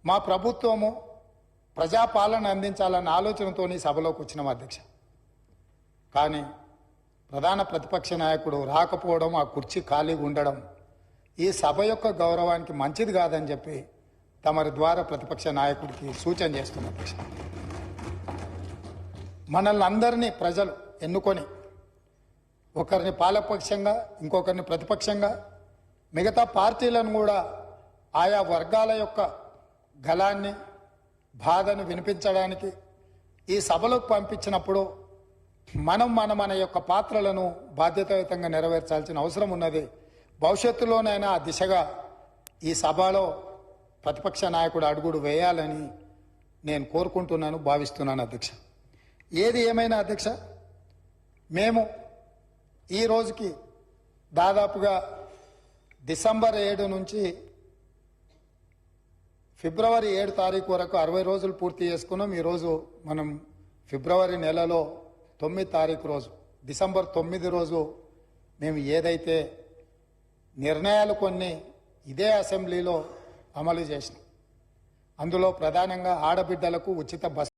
మా ప్రభుత్వము ప్రజాపాలన అందించాలన్న ఆలోచనతో సభలోకి వచ్చినాం అధ్యక్ష. కానీ ప్రధాన ప్రతిపక్ష నాయకుడు రాకపోవడం, ఆ కుర్చీ ఖాళీగా ఉండడం ఈ సభ యొక్క గౌరవానికి మంచిది కాదని చెప్పి తమరి ద్వారా ప్రతిపక్ష నాయకుడికి సూచన చేస్తున్న అధ్యక్ష. మనల్ని అందరినీ ప్రజలు ఎన్నుకొని ఒకరిని పాలకపక్షంగా ఇంకొకరిని ప్రతిపక్షంగా మిగతా పార్టీలను కూడా ఆయా వర్గాల యొక్క గళాన్ని బాధను వినిపించడానికి ఈ సభలోకి పంపించినప్పుడు మన యొక్క పాత్రలను బాధ్యతాయుతంగా నెరవేర్చాల్సిన అవసరం ఉన్నది. భవిష్యత్తులోనైనా ఆ దిశగా ఈ సభలో ప్రతిపక్ష నాయకుడు అడుగుడు వేయాలని నేను కోరుకుంటున్నాను, భావిస్తున్నాను అధ్యక్ష. ఏది ఏమైనా అధ్యక్ష, మేము ఈ రోజుకి దాదాపుగా డిసెంబర్ 7 నుంచి ఫిబ్రవరి 7 తారీఖు వరకు 60 రోజులు పూర్తి చేసుకున్నాం. ఈరోజు మనం ఫిబ్రవరి నెలలో 9 తారీఖు రోజు, డిసెంబర్ 9 రోజు మేము ఏదైతే నిర్ణయాలు కొన్ని ఇదే అసెంబ్లీలో అమలు చేసినాం, అందులో ప్రధానంగా ఆడబిడ్డలకు ఉచిత బస్